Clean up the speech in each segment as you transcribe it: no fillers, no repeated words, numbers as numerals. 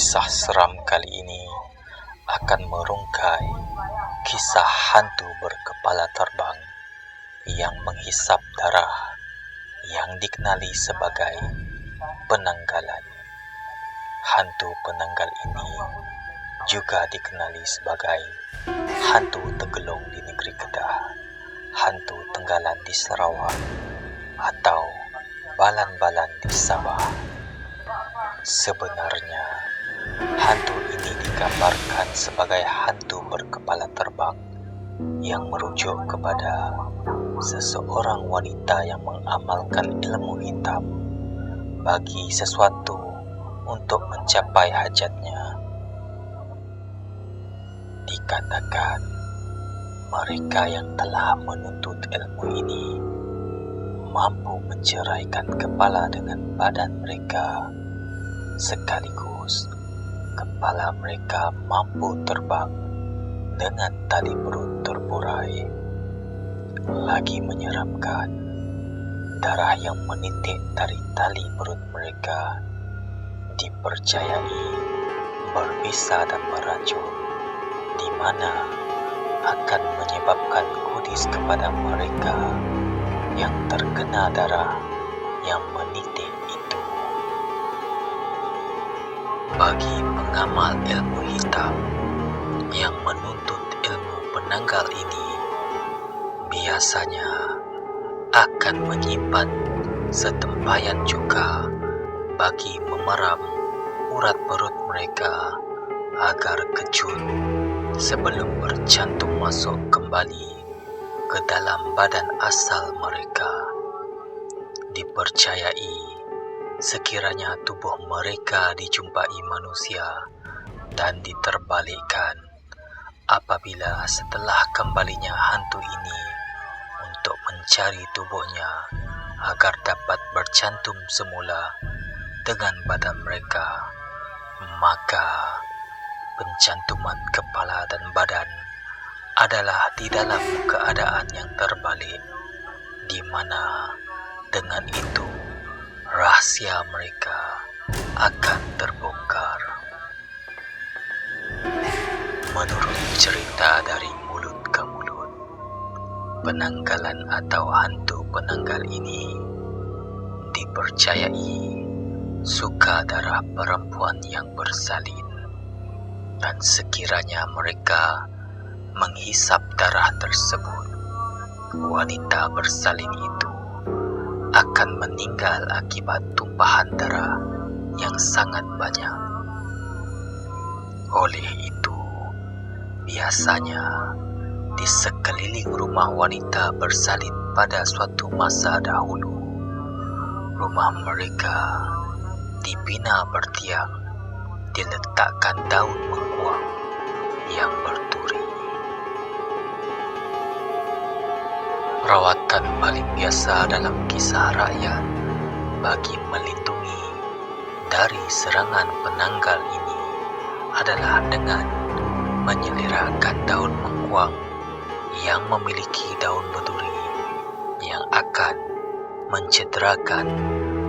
Kisah seram kali ini akan merungkai kisah hantu berkepala terbang yang menghisap darah yang dikenali sebagai penanggalan. Hantu penanggal ini juga dikenali sebagai hantu Tegelong di negeri Kedah, hantu Tenggalan di Sarawak, atau balan-balan di Sabah. Sebenarnya, hantu ini digambarkan sebagai hantu berkepala terbang yang merujuk kepada seseorang wanita yang mengamalkan ilmu hitam bagi sesuatu untuk mencapai hajatnya. Dikatakan, mereka yang telah menuntut ilmu ini mampu menceraikan kepala dengan badan mereka, sekaligus kepala mereka mampu terbang dengan tali perut terburai. Lagi menyeramkan, darah yang menitik dari tali perut mereka dipercayai berbisa dan beracun, di mana akan menyebabkan kudis kepada mereka yang terkena darah yang menitik itu. Bagi pengamal ilmu hitam yang menuntut ilmu penanggal ini, biasanya akan menyimpan setempayan juga bagi memeram urat perut mereka agar kecut sebelum bercantum masuk kembali ke dalam badan asal mereka. Dipercayai sekiranya tubuh mereka dijumpai manusia dan diterbalikkan apabila setelah kembalinya hantu ini untuk mencari tubuhnya agar dapat bercantum semula dengan badan mereka, maka pencantuman kepala dan badan adalah di dalam keadaan yang terbalik, di mana dengan itu rahasia mereka akan terbongkar. Menurut cerita dari mulut ke mulut, penanggalan atau hantu penanggal ini dipercayai suka darah perempuan yang bersalin, dan sekiranya mereka menghisap darah tersebut, wanita bersalin itu akan meninggal akibat tumpahan darah yang sangat banyak. Oleh itu, biasanya di sekeliling rumah wanita bersalin pada suatu masa dahulu, rumah mereka dibina bertiang, diletakkan daun mengkuang yang berduri. Perawatan paling biasa dalam kisah rakyat bagi melindungi dari serangan penanggal ini adalah dengan menyelirahkan daun mengkuang yang memiliki daun berduri yang akan mencederakan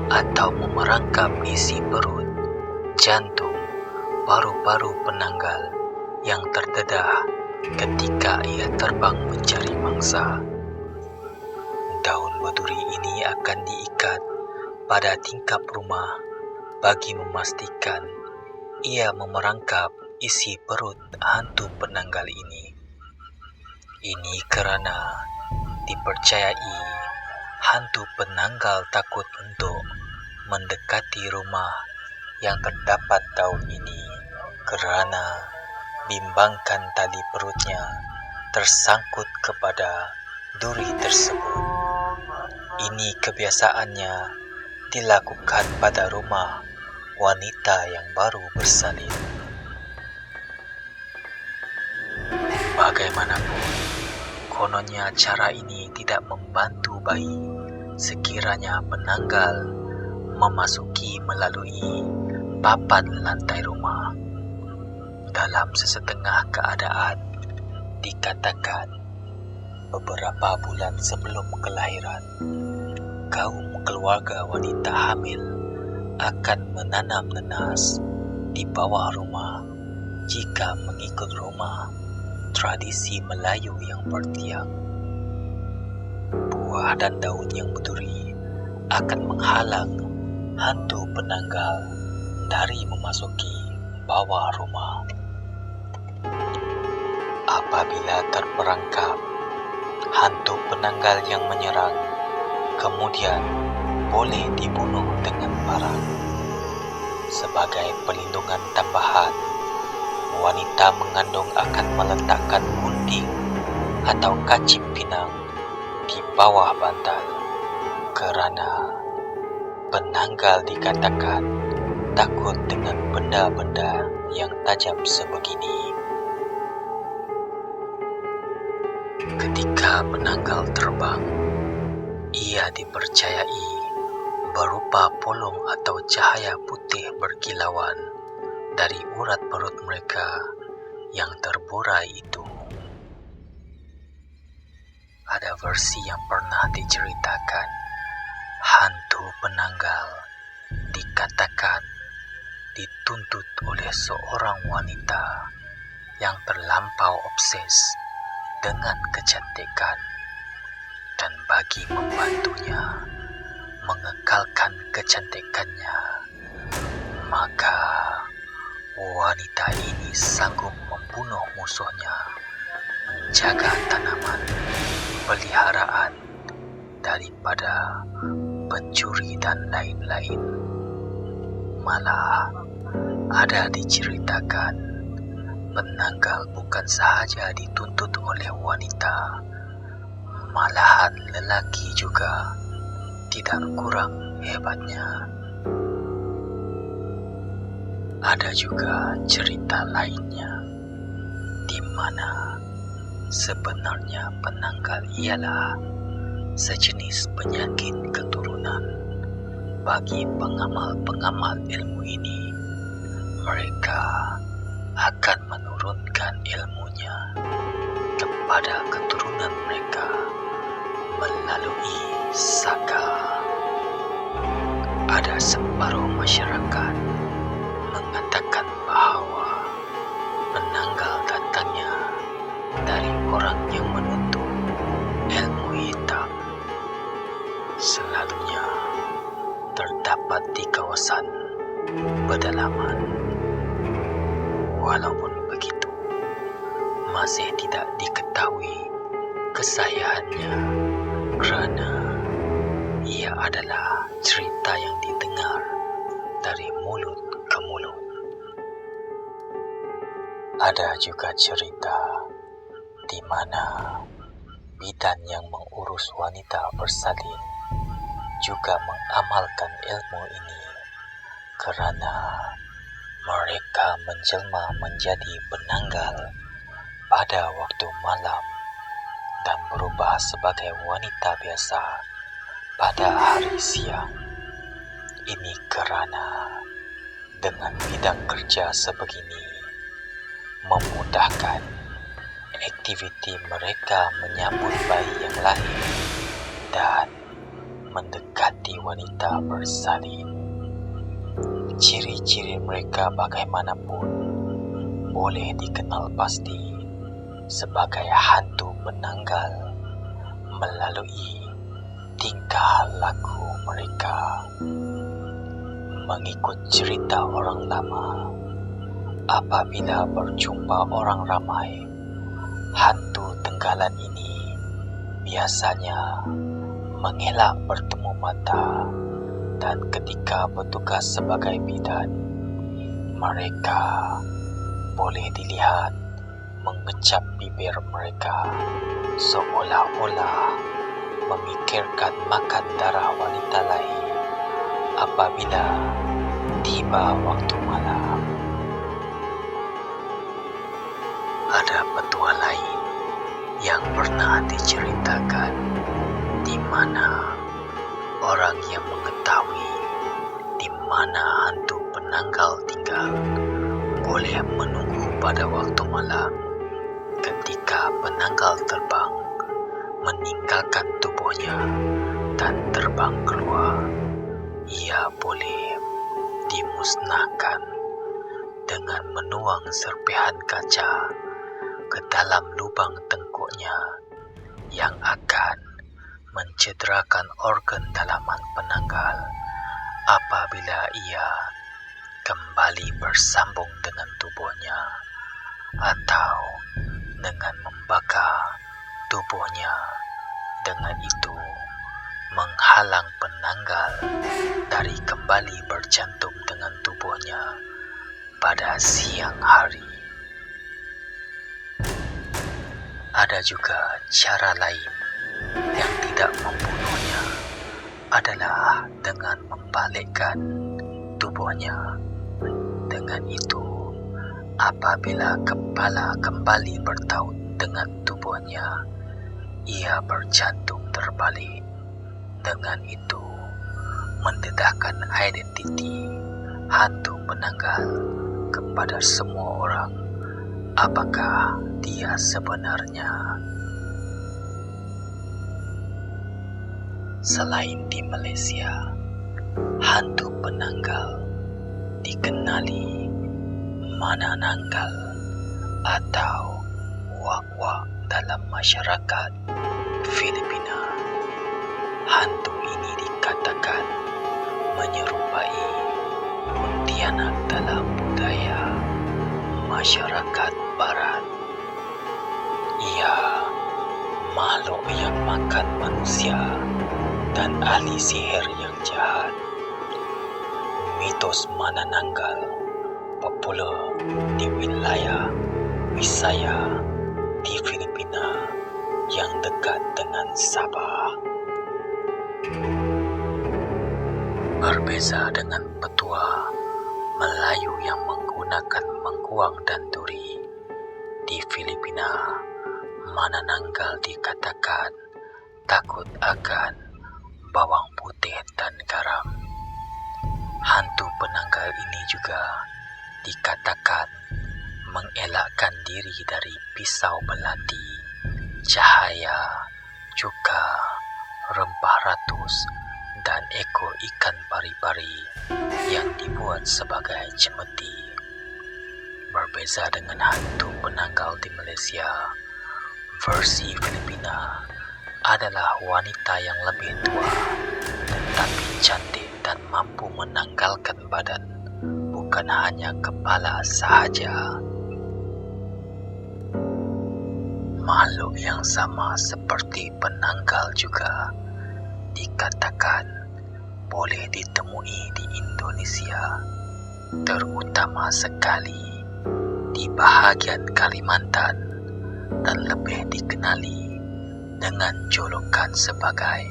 atau memerangkap isi perut, jantung, paru-paru penanggal yang terdedah ketika ia terbang mencari mangsa. Daun berduri ini akan diikat pada tingkap rumah bagi memastikan ia memerangkap isi perut hantu penanggal ini. Ini kerana dipercayai hantu penanggal takut untuk mendekati rumah yang terdapat daun ini kerana bimbangkan tali perutnya tersangkut kepada duri tersebut. Ini kebiasaannya dilakukan pada rumah wanita yang baru bersalin. Bagaimanapun, kononnya cara ini tidak membantu bayi sekiranya penanggal memasuki melalui papan lantai rumah. Dalam sesetengah keadaan, dikatakan beberapa bulan sebelum kelahiran, kaum keluarga wanita hamil akan menanam nenas di bawah rumah jika mengikut rumah tradisi Melayu yang bertiang. Buah dan daun yang berduri akan menghalang hantu penanggal dari memasuki bawah rumah. Apabila terperangkap hantu penanggal yang menyerang, kemudian boleh dibunuh dengan parang. Sebagai perlindungan tambahan, wanita mengandung akan meletakkan gunting atau kacip pinang di bawah bantal, kerana penanggal dikatakan takut dengan benda-benda yang tajam sebegini. Ketika penanggal terbang, ia dipercayai berupa polong atau cahaya putih berkilauan dari urat perut mereka yang terburai itu. Ada versi yang pernah diceritakan, hantu penanggal dikatakan dituntut oleh seorang wanita yang terlampau obses dengan kecantikan, dan bagi membantunya mengekalkan kecantikannya, maka wanita ini sanggup membunuh musuhnya, menjaga tanaman peliharaan daripada pencuri dan lain-lain. Malah ada diceritakan penanggal bukan sahaja dituntut oleh wanita, malahan lelaki juga tidak kurang hebatnya. Ada juga cerita lainnya di mana sebenarnya penanggal ialah sejenis penyakit keturunan. Bagi pengamal-pengamal ilmu ini, mereka akan menurunkan ilmunya kepada keturunan mereka melalui saka. Ada separuh masyarakat mengatakan bahawa penanggal datangnya dari orang yang menuntut ilmu hitam. Selalunya terdapat di kawasan pedalaman. Walaupun begitu, masih tidak diketahui kesahihannya kerana ia adalah cerita yang didengar dari mulut ke mulut. Ada juga cerita di mana bidan yang mengurus wanita bersalin juga mengamalkan ilmu ini kerana mereka menjelma menjadi penanggal pada waktu malam dan berubah sebagai wanita biasa pada hari siang. Ini kerana dengan bidang kerja sebegini memudahkan aktiviti mereka menyambut bayi yang lahir dan mendekati wanita bersalin. Ciri-ciri mereka bagaimanapun boleh dikenal pasti sebagai hantu penanggal melalui tingkah laku mereka. Mengikut cerita orang lama, apabila berjumpa orang ramai, hantu tenggalan ini biasanya mengelak bertemu mata, dan ketika bertugas sebagai bidan, mereka boleh dilihat mengecap bibir mereka seolah-olah memikirkan makan darah wanita lain apabila tiba waktu malam. Ada petua lain yang pernah diceritakan di mana orang yang mengetahui di mana hantu penanggal tinggal boleh menunggu pada waktu malam. Ketika penanggal terbang meninggalkan tubuhnya dan terbang keluar, ia boleh dimusnahkan dengan menuang serpihan kaca ke dalam lubang tengkuknya yang akan mencederakan organ dalaman penanggal apabila ia kembali bersambung dengan tubuhnya atau dengan membakar tubuhnya, dengan itu menghalang penanggal dari kembali bercantum dengan tubuhnya pada siang hari. Ada juga cara lain yang tidak membunuhnya, adalah dengan membalikkan tubuhnya. Dengan itu, apabila kepala kembali bertaut dengan tubuhnya, ia berjantung terbalik. Dengan itu, mendedahkan identiti hantu penanggal kepada semua orang, apakah dia sebenarnya. Selain di Malaysia, hantu penanggal dikenali manananggal atau wak-wak dalam masyarakat Filipina. Hantu ini dikatakan menyerupai kuntilanak dalam budaya masyarakat barat. Ia makhluk yang makan manusia dan ahli sihir yang jahat. Mitos manananggal popular di wilayah Visayas di Filipina yang dekat dengan Sabah. Berbeza dengan petua Melayu yang menggunakan mengkuang dan duri, di Filipina manananggal dikatakan takut akan bawang putih dan garam. Hantu penanggal ini juga dikatakan mengelakkan diri dari pisau belati, cahaya, cuka, rempah ratus, dan ekor ikan pari-pari yang dibuat sebagai cemeti. Berbeza dengan hantu penanggal di Malaysia, versi Filipina adalah wanita yang lebih tua tetapi cantik dan mampu menanggalkan badan, bukan hanya kepala sahaja. Makhluk yang sama seperti penanggal juga dikatakan boleh ditemui di Indonesia, terutama sekali di bahagian Kalimantan, dan lebih dikenali dengan julukan sebagai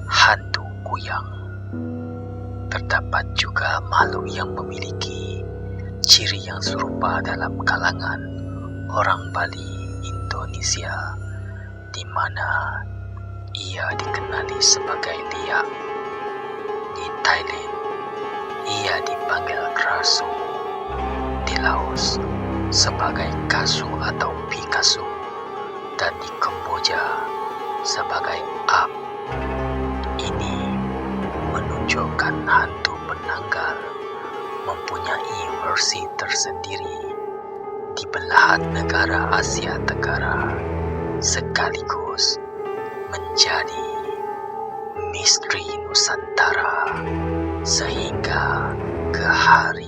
hantu kuyang. Terdapat juga makhluk yang memiliki ciri yang serupa dalam kalangan orang Bali Indonesia, di mana ia dikenali sebagai liak. Di Thailand, ia dipanggil krasu. Di Laos sebagai kasu atau Picasso, dan di Kamboja sebagai ap. Ini menunjukkan hantu penanggal mempunyai versi tersendiri di belahan negara Asia Tenggara, sekaligus menjadi misteri Nusantara sehingga ke hari